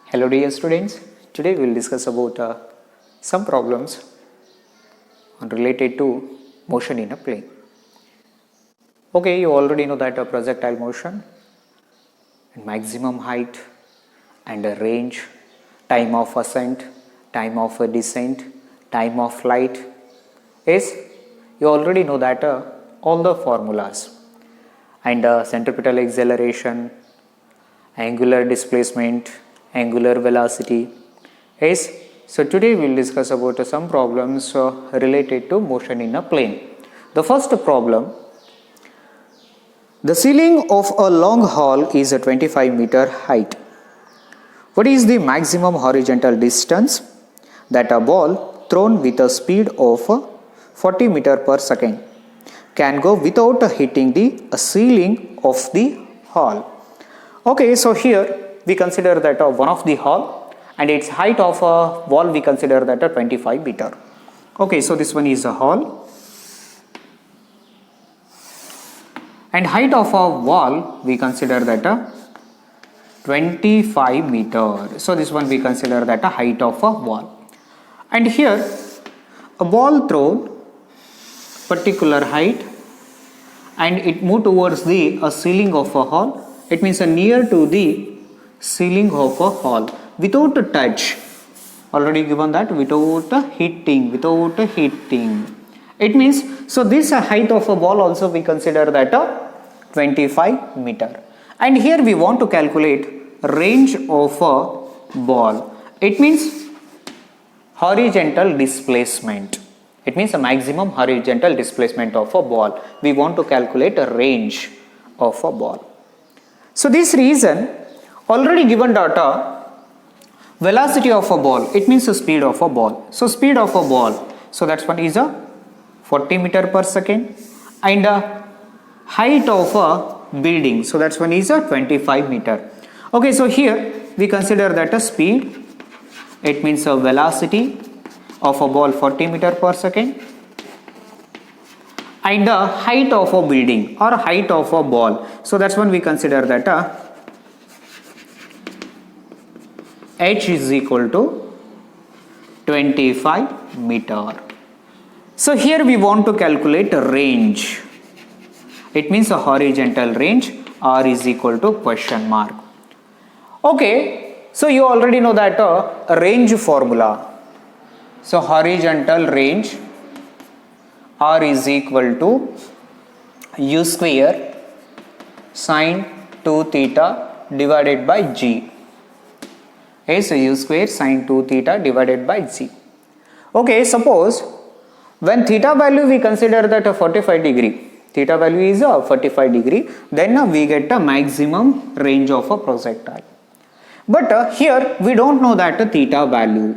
Hello dear students, today we will discuss about some problems related to motion in a plane. Okay, you already know that a projectile motion, maximum height and a range, time of ascent, time of descent, time of flight is, you already know that all the formulas and centripetal acceleration, angular displacement, angular velocity is. So today we will discuss about some problems related to motion in a plane. The first problem, the ceiling of a long hall is a 25-meter height. What is the maximum horizontal distance that a ball thrown with a speed of 40 meter per second can go without hitting the ceiling of the hall? Okay, so here we consider that one of the hall and its height of a wall we consider that a 25 meter. Okay, so this one is a hall and height of a wall we consider that a 25 meter. So this one we consider that a height of a wall, and here a ball thrown particular height and it move towards the ceiling of a hall. It means near to the ceiling of a hall without a touch, already given that without hitting. It means, so this height of a ball also we consider that a 25 meter, and here we want to calculate range of a ball. It means horizontal displacement. It means a maximum horizontal displacement of a ball. We want to calculate a range of a ball. So this reason, already given data, velocity of a ball, it means the speed of a ball. So speed of a ball, so that's one is a 40 meter per second, and height of a building, so that's one is a 25 meter. Okay, so here we consider that a speed, it means a velocity of a ball 40 meter per second, and the height of a building or height of a ball, so that's when we consider that h is equal to 25 meter. So here we want to calculate a range. It means a horizontal range, r is equal to question mark. Okay, so you already know that a range formula. So horizontal range, r is equal to u square sine 2 theta divided by g. Is u square sine 2 theta divided by g. Okay, suppose when theta value we consider that a 45 degree, theta value is a 45 degree, then we get a maximum range of a projectile. But here we don't know that theta value.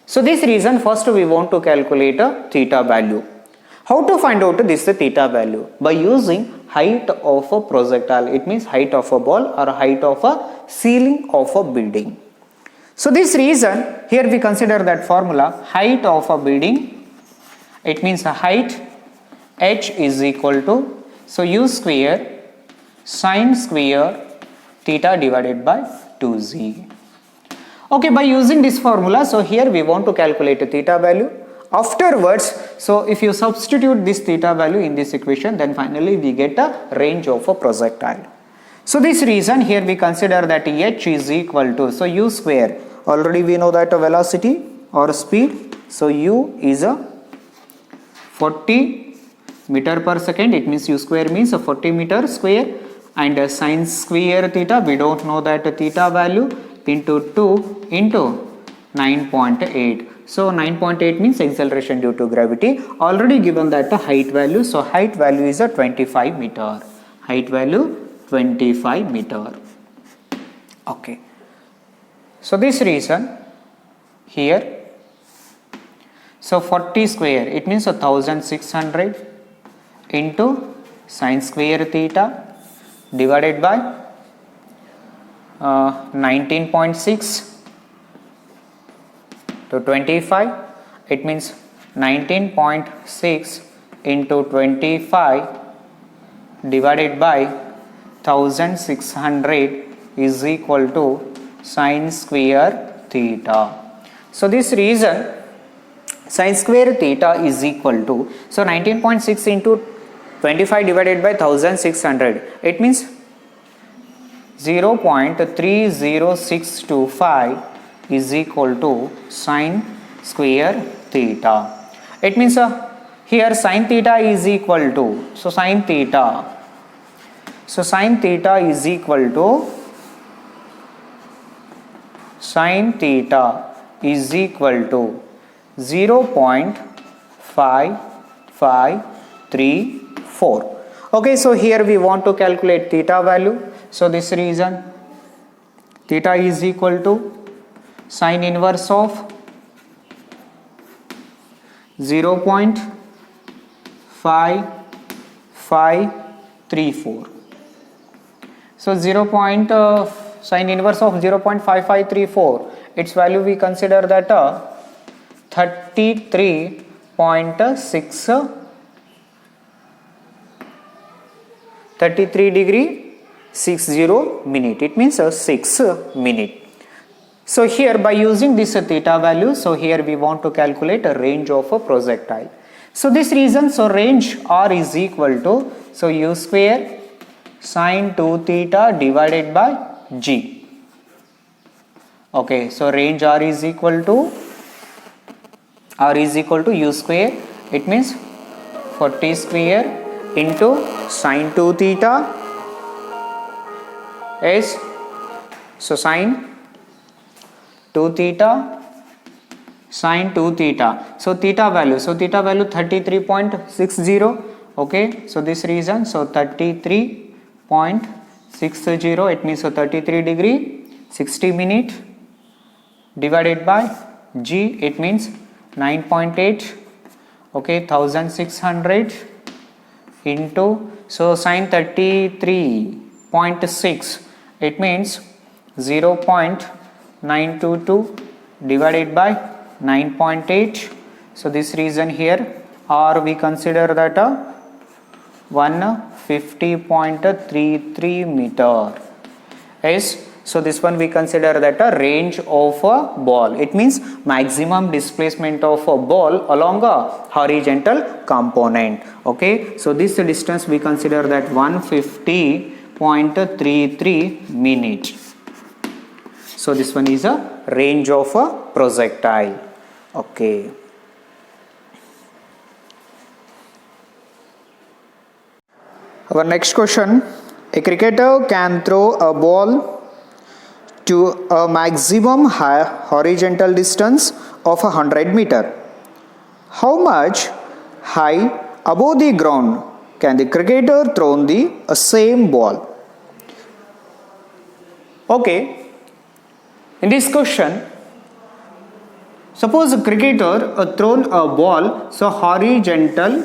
So this reason first we want to calculate a theta value. How to find out this theta value? By using height of a projectile. It means height of a ball or height of a ceiling of a building. So this reason here we consider that formula, height of a building, it means a height h is equal to, so u square sine square theta divided by 2z. Okay, by using this formula, so here we want to calculate a theta value. Afterwards, so if you substitute this theta value in this equation, then finally we get a range of a projectile. So this reason here we consider that h is equal to, so u square, already we know that a velocity or speed, so u is a 40 meter per second, it means u square means a 40 meter square, and a sine square theta, we don't know that theta value, into 2 into 9.8. So 9.8 means acceleration due to gravity, already given that the height value, so height value is a 25 meter, height value 25 meter. Okay, so this reason here, so 40 square, it means 1600 into sine square theta divided by 19.6 to 25, it means 19.6 into 25 divided by 1600 is equal to sine square theta. So this reason sine square theta is equal to, so 19.6 into 25 divided by 1600, it means 0.30625 is equal to sine square theta. It means here sine theta is equal to, so sine theta is equal to, sine theta is equal to 0.5534. Okay, so here we want to calculate theta value. So this reason theta is equal to sine inverse of 0.5534. So sine inverse of 0.5534, its value we consider that 33 degree 60 minute. It means 6 minute. So here by using this theta value, so here we want to calculate a range of a projectile. So this reason, so range R is equal to, so u square sine 2 theta divided by g. Okay, so range R is equal to u square, it means 40 square into sine 2 theta is, so sine 2 theta, sine 2 theta, so theta value 33.60. okay, so this reason, so 33.60, it means 33 degree 60 minute divided by g, it means 9.8. okay, 1600 into, so sine 33.6, it means 0.922 divided by 9.8. so this reason here R we consider that 150.33 meter is, so this one we consider that a range of a ball. It means maximum displacement of a ball along a horizontal component. Okay, so this distance we consider that 150.33 minute. So this one is a range of a projectile. Okay. Our next question, a cricketer can throw a ball to a maximum horizontal distance of 100 meter. How much high above the ground can the cricketer throw the same ball? Okay, in this question, suppose a cricketer thrown a ball, so horizontal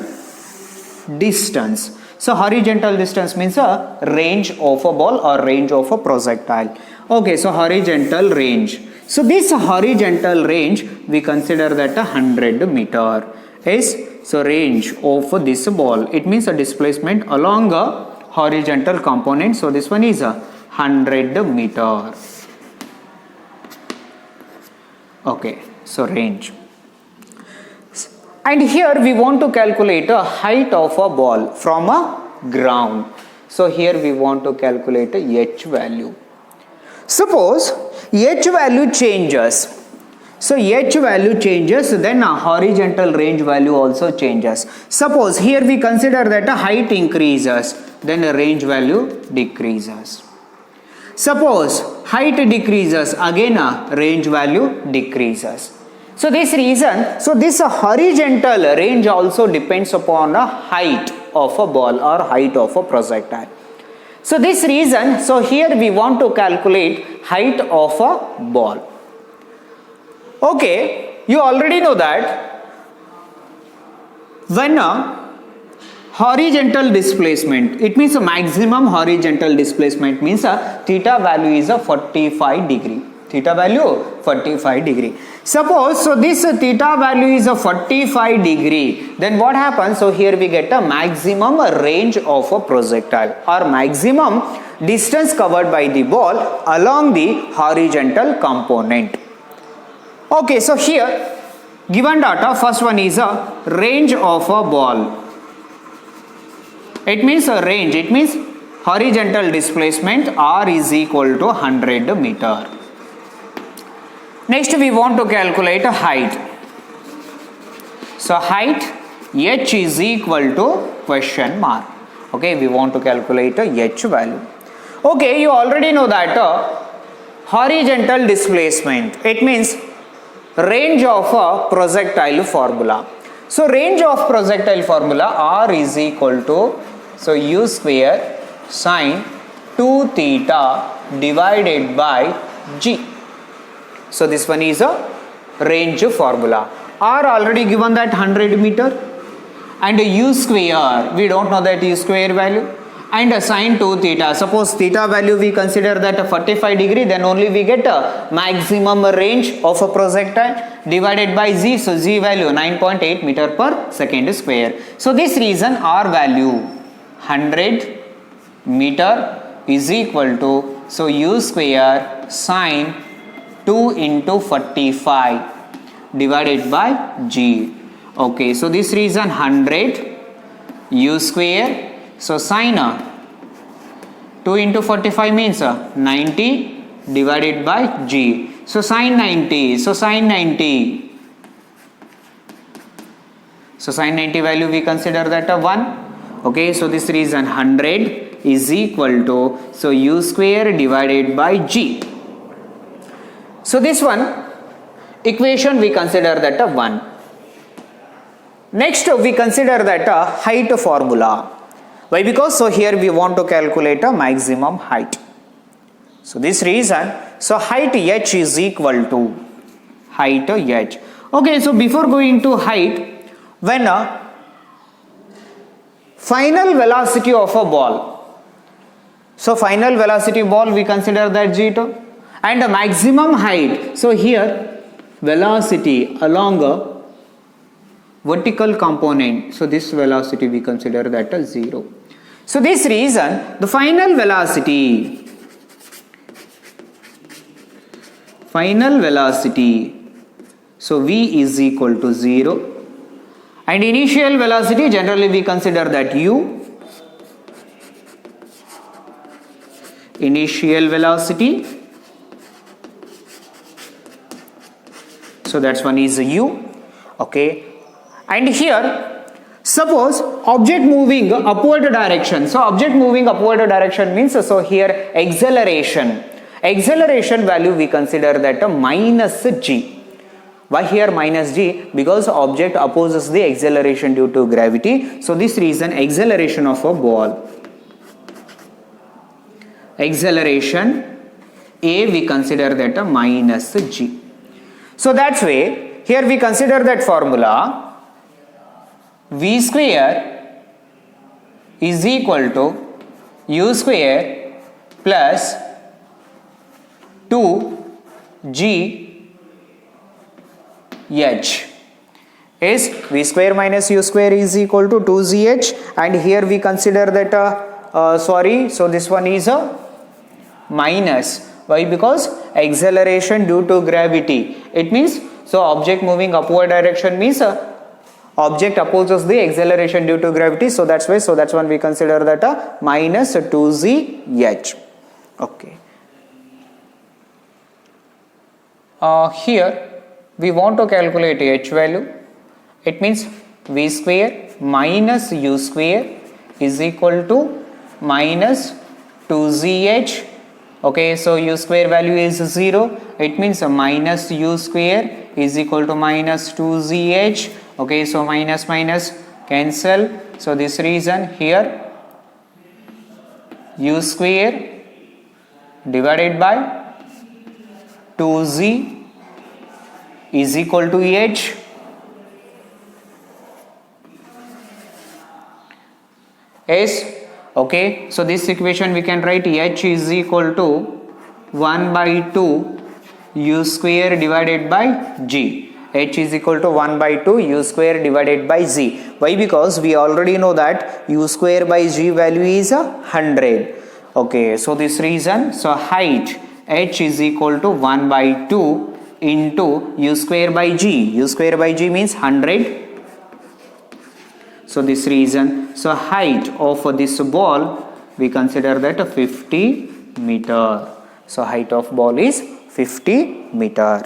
distance. So horizontal distance means a range of a ball or range of a projectile. Okay, so horizontal range. So this horizontal range we consider that 100 meter is, so range of this ball. It means a displacement along a horizontal component. So this one is a 100 meter. Okay, so range. And here we want to calculate a height of a ball from a ground. So here we want to calculate a h value. Suppose h value changes. So h value changes, then a horizontal range value also changes. Suppose here we consider that a height increases, then a range value decreases. Suppose height decreases, again a range value decreases. So this reason, so this horizontal range also depends upon the height of a ball or height of a projectile. So this reason, so here we want to calculate height of a ball. Okay, you already know that when a horizontal displacement, it means a maximum horizontal displacement means a theta value is a 45 degree. theta value 45 degree. Suppose so this theta value is a 45 degree, then what happens? So here we get a maximum range of a projectile or maximum distance covered by the ball along the horizontal component. Okay, so here given data, first one is a range of a ball. It means a range, it means horizontal displacement r is equal to 100 meter. Next we want to calculate a height. So height h is equal to question mark. Okay, we want to calculate a h value. Okay, you already know that horizontal displacement, it means range of a projectile formula. So range of projectile formula r is equal to so u square sine 2 theta divided by g. So this one is a range formula. R already given that 100 meter and u square, we don't know that u square value, and sine 2 theta. Suppose theta value we consider that a 45 degree, then only we get a maximum range of a projectile divided by z. So z value 9.8 meter per second square. So this reason r value 100 meter is equal to so u square sine 2 into 45 divided by g. Okay, so this reason 100 u square, so sine 2 into 45 means 90 divided by g. So sine 90, so sine 90. So sine 90 value we consider that a 1. Okay, so this reason 100 is equal to so u square divided by g. So this one equation we consider that a 1. Next we consider that a height formula. Why? Because so here we want to calculate a maximum height. So this reason so height h is equal to height h. Okay, so before going to height, when a final velocity of a ball, so final velocity ball we consider that g2, and a maximum height, so here velocity along a vertical component, so this velocity we consider that as 0. So this reason the final velocity so v is equal to 0, and initial velocity generally we consider that u, initial velocity, so that's one is u. Okay, and here suppose object moving upward direction. So object moving upward direction means so here acceleration value we consider that a minus g. Why here minus g? Because object opposes the acceleration due to gravity. So this reason acceleration of a ball, acceleration a we consider that a minus g. So that's way here we consider that formula v square is equal to u square plus 2g h is v square minus u square is equal to 2gh, and here we consider that so this one is a minus. Why? Because acceleration due to gravity, it means so object moving upward direction means object opposes the acceleration due to gravity, so that's why so that's one we consider that a minus 2gh. Okay, here we want to calculate h value. It means v square minus u square is equal to minus 2gh. Okay, so u square value is 0, it means minus u square is equal to minus 2gh. Okay, so minus minus cancel, so this reason here u square divided by 2z is equal to h. Yes, okay, so this equation we can write h is equal to 1 by 2 u square divided by g. H is equal to 1 by 2 u square divided by z. Why? Because we already know that u square by g value is 100. Okay, so this reason, so height h is equal to 1 by 2 into u square by g. U square by g means 100. So this reason, so height of this ball we consider that 50 meter. So height of ball is 50 meter.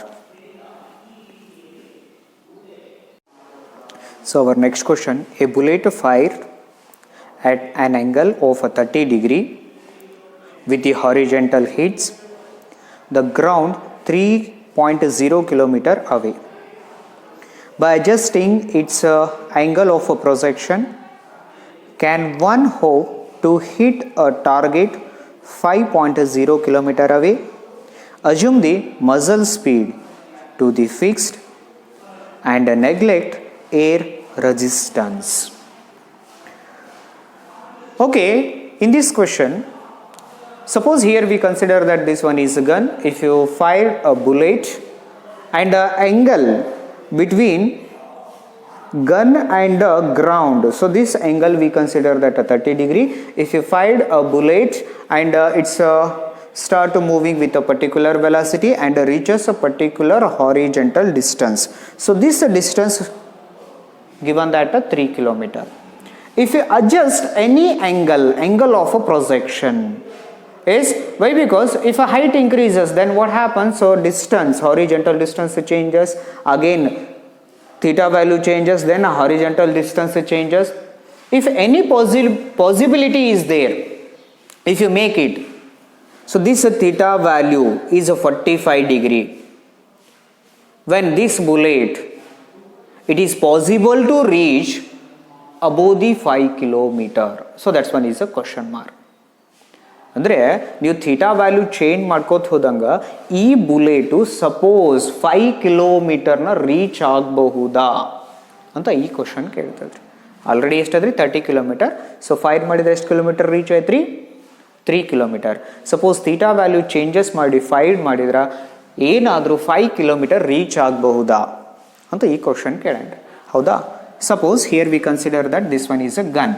So our next question, a bullet fired at an angle of 30 degree with the horizontal hits the ground 3.0 kilometer away. By adjusting its angle of projection, can one hope to hit a target 5.0 kilometer away? Assume the muzzle speed to the fixed and neglect air resistance. Okay, in this question, suppose here we consider that this one is a gun. If you fire a bullet and the angle between gun and the ground, so this angle we consider that a 30 degree. If you fired a bullet and it's start moving with a particular velocity and reaches a particular horizontal distance, so this distance given that a 3 kilometer. If you adjust any angle of a projection is, why? Because if a height increases, then what happens? So distance, horizontal distance changes, again theta value changes, then a horizontal distance changes. If any possibility is there, if you make it, so this theta value is a 45 degree. When this bullet, it is possible to reach above the 5 kilometer. So that's one is a question mark. ಅಂದರೆ ನೀವು theta value change ಮಾಡ್ಕೋತ ಹೋದಂಗ ಈ bullet suppose 5 ಕಿಲೋಮೀಟರ್ನ reach ಆಗಬಹುದಾ ಅಂತ ಈ question ಕೇಳ್ತದ್ರಿ. Already ಎಷ್ಟಾದ್ರಿ 30 kilometre. So fire ಮಾಡಿದ್ರೆ ಎಷ್ಟು ಕಿಲೋಮೀಟರ್ ರೀಚ್ ಆಯ್ತು ರೀ? 3 kilometre. Suppose theta value changes ಮಾಡಿ ಫೈರ್ ಮಾಡಿದ್ರೆ ಏನಾದರೂ 5 ಕಿಲೋಮೀಟರ್ ರೀಚ್ ಆಗಬಹುದಾ ಅಂತ ಈ ಕ್ವಶನ್ ಕೇಳೋಣ. ಹೌದಾ? Suppose here we consider that this one is a gun.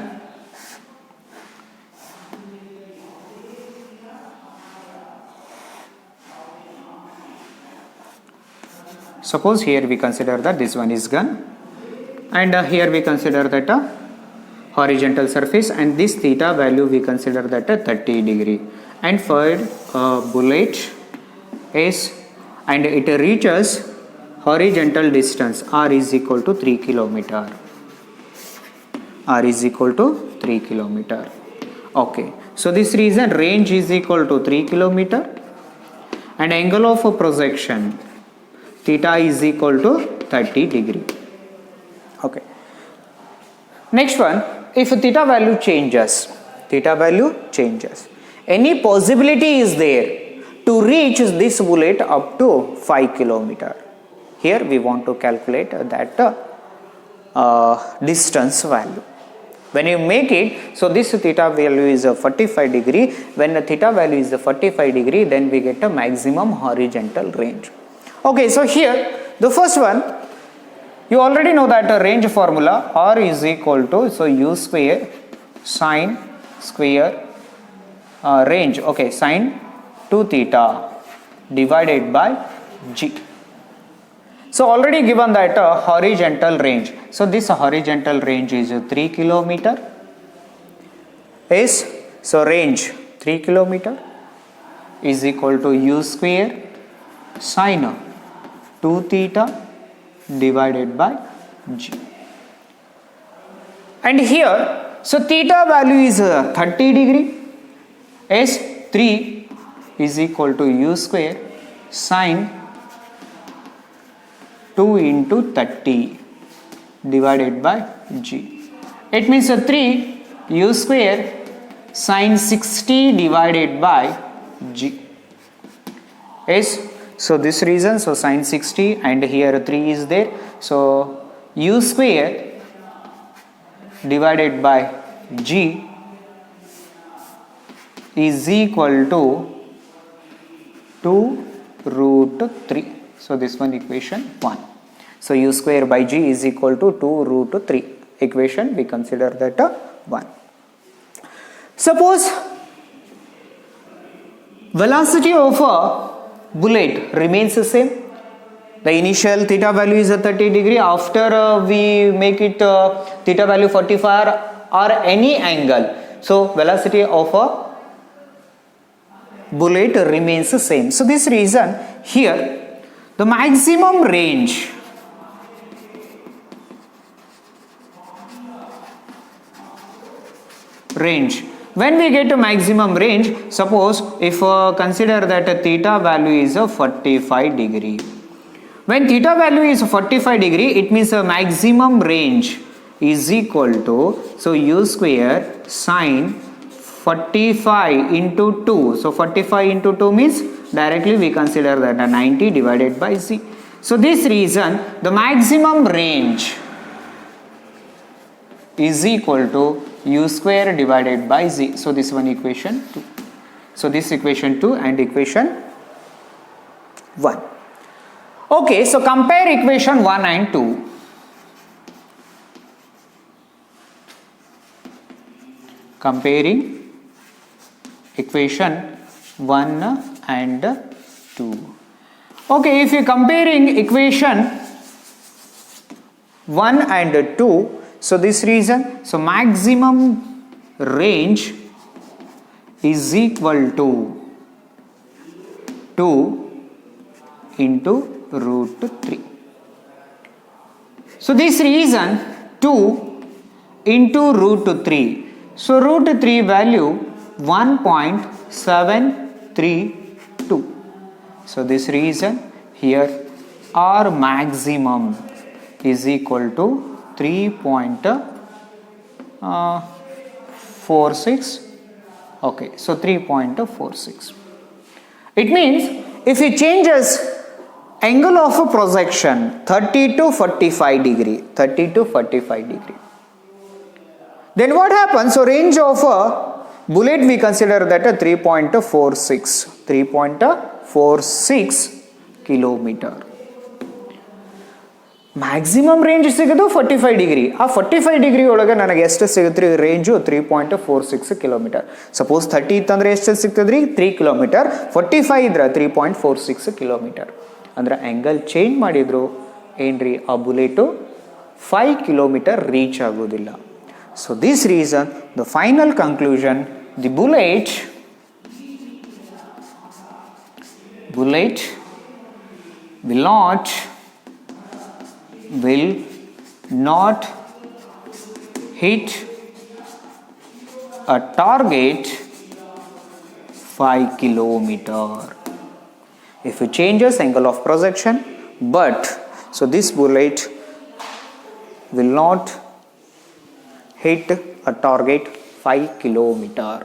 Suppose here we consider that this one is gun, and here we consider that a horizontal surface, and this theta value we consider that a 30 degree, and fired a bullet is, and it reaches horizontal distance r is equal to 3 kilometer. R is equal to 3 kilometer. Okay, so this reason range is equal to 3 kilometer, and angle of projection theta is equal to 30 degree. Okay. Next one, if theta value changes, any possibility is there to reach this bullet up to 5 kilometer. Here we want to calculate that distance value. When you make it, so this theta value is a 45 degree. When the theta value is a 45 degree, then we get a maximum horizontal range. Okay, so here the first one, you already know that range formula r is equal to, so u square sine square range, okay, sine 2 theta divided by g. So already given that horizontal range, so this horizontal range is 3 kilometer is, so range 3 kilometer is equal to u square sine 2 theta divided by g. And here, so theta value is 30 degree, is 3 is equal to u square sine 2 into 30 divided by g. It means 3 u square sine 60 divided by g is, so this reason, so sine 60 and here 3 is there, so u square divided by g is equal to 2 root 3. So this one equation 1. So u square by g is equal to 2 root 3. Equation we consider that 1. Suppose velocity of a bullet remains the same. The initial theta value is a 30 degree. After we make it theta value 45 or any angle. So velocity of a bullet remains the same. So this reason here the maximum range when we get a maximum range, suppose if consider that a theta value is a 45 degree. When theta value is 45 degree, it means a maximum range is equal to, so u square sine 45 into 2. So 45 into 2 means directly we consider that a 90 divided by z. So this reason the maximum range is equal to u square divided by z. So this one equation 2. So this equation 2 and equation 1. Okay, so compare equation 1 and 2. Comparing equation 1 and 2. Okay, if you comparing equation 1 and 2, so this reason, so maximum range is equal to 2 into root 3. So this reason 2 into root 3. So root 3 value 1.732. So this reason here R maximum is equal to 3.46. Okay, so 3.46. It means if it changes angle of projection 30 to 45 degree, then what happens? So range of a bullet we consider that a 3.46 kilometer. Maximum range ಸಿಗೋದು 45 degree. ಆ 45 degree ಒಳಗೆ ನನಗೆ ಎಷ್ಟು ಸಿಗುತ್ತೆ range 3.46 kilometre. Suppose 30 ಇತ್ತಂದ್ರೆ ಎಷ್ಟು ಸಿಗ್ತದ್ರಿ 3 kilometre, 45 ಇದ್ರೆ 3.46 ಕಿಲೋಮೀಟರ್. ಅಂದ್ರೆ ಆಂಗಲ್ ಚೇಂಜ್ ಮಾಡಿದ್ರು ಏನ್ರಿ ಆ ಬುಲೆಟು 5 ಕಿಲೋಮೀಟರ್ ರೀಚ್ ಆಗೋದಿಲ್ಲ. So this reason the final conclusion, the bullet will not hit a target 5 kilometer. If it changes angle of projection, but so this bullet will not hit a target 5 kilometer.